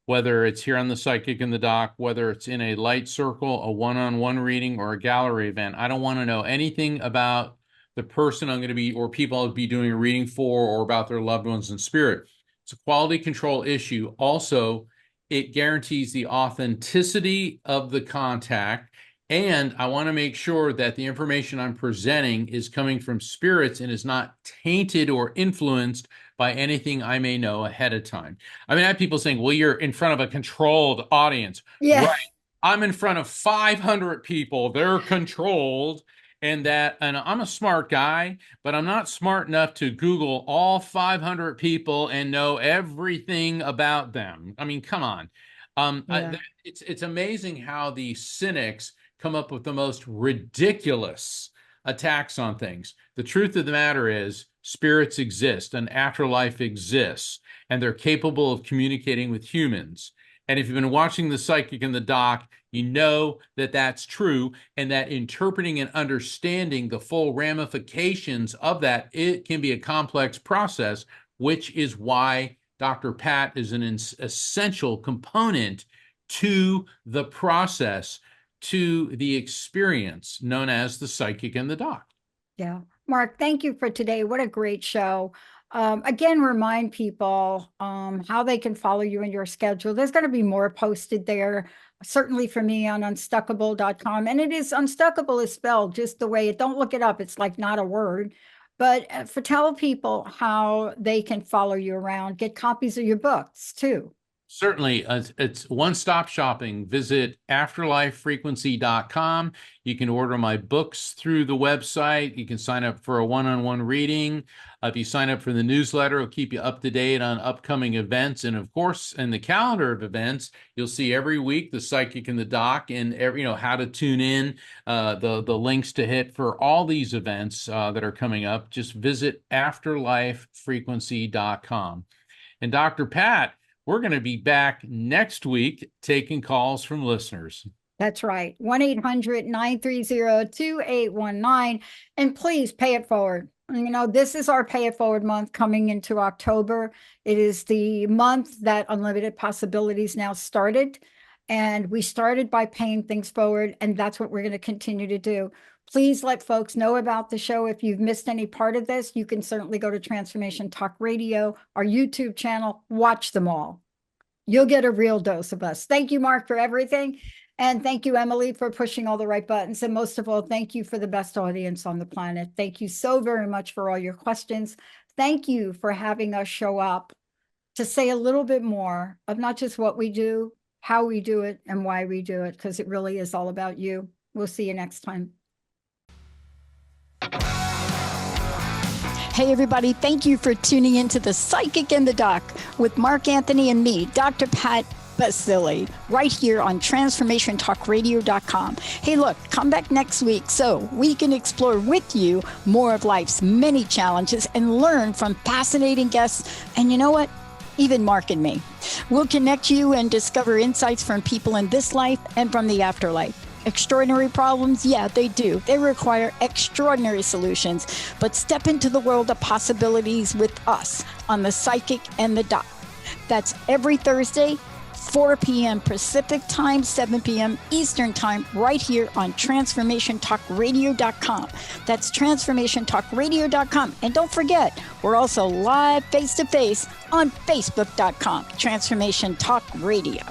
whether it's here on the Psychic in the Doc, whether it's in a light circle, a one-on-one reading, or a gallery event. I don't want to know anything about the person I'm going to be, or people I'll be doing a reading for, or about their loved ones in spirit. It's a quality control issue. Also, it guarantees the authenticity of the contact. And I want to make sure that the information I'm presenting is coming from spirits and is not tainted or influenced by anything I may know ahead of time. I mean, I have people saying, well, you're in front of a controlled audience. Yeah. Right. I'm in front of 500 people. They're controlled. And I'm a smart guy, but I'm not smart enough to Google all 500 people and know everything about them. I mean, come on. It's amazing how the cynics come up with the most ridiculous attacks on things. The truth of the matter is spirits exist, an afterlife exists, and they're capable of communicating with humans. And if you've been watching The Psychic in the Doc, you know that that's true, and that interpreting and understanding the full ramifications of that, it can be a complex process, which is why Dr. Pat is an essential component to the process, to the experience known as The Psychic in the Doc. Yeah. Mark, thank you for today. What a great show. Again, remind people how they can follow you in your schedule. There's going to be more posted there, certainly for me on unstuckable.com. And it is Unstuckable is spelled just the way don't look it up. It's like not a word. But tell people how they can follow you around, get copies of your books too. Certainly, it's one-stop shopping. Visit afterlifefrequency.com. You can order my books through the website. You can sign up for a one-on-one reading. If you sign up for the newsletter, it'll keep you up to date on upcoming events. And of course, in the calendar of events, you'll see every week the Psychic in the Doc and how to tune in, the links to hit for all these events that are coming up. Just visit afterlifefrequency.com. And Dr. Pat, we're going to be back next week taking calls from listeners. That's right. 1-800-930-2819. And please pay it forward. This is our Pay It Forward month coming into October. It is the month that Unlimited Possibilities now started. And we started by paying things forward. And that's what we're going to continue to do. Please let folks know about the show. If you've missed any part of this, you can certainly go to Transformation Talk Radio, our YouTube channel, watch them all. You'll get a real dose of us. Thank you, Mark, for everything. And thank you, Emily, for pushing all the right buttons. And most of all, thank you for the best audience on the planet. Thank you so very much for all your questions. Thank you for having us show up to say a little bit more of not just what we do, how we do it, and why we do it, because it really is all about you. We'll see you next time. Hey, everybody, thank you for tuning into The Psychic and the Doc with Mark Anthony and me, Dr. Pat Baccili, right here on TransformationTalkRadio.com. Hey, look, come back next week so we can explore with you more of life's many challenges and learn from fascinating guests. And you know what? Even Mark and me. We'll connect you and discover insights from people in this life and from the afterlife. Extraordinary problems? Yeah, they do. They require extraordinary solutions. But step into the world of possibilities with us on The Psychic and the Doc. That's every Thursday, 4 p.m. Pacific Time, 7 p.m. Eastern Time, right here on TransformationTalkRadio.com. That's TransformationTalkRadio.com. And don't forget, we're also live face-to-face on Facebook.com, Transformation Talk Radio.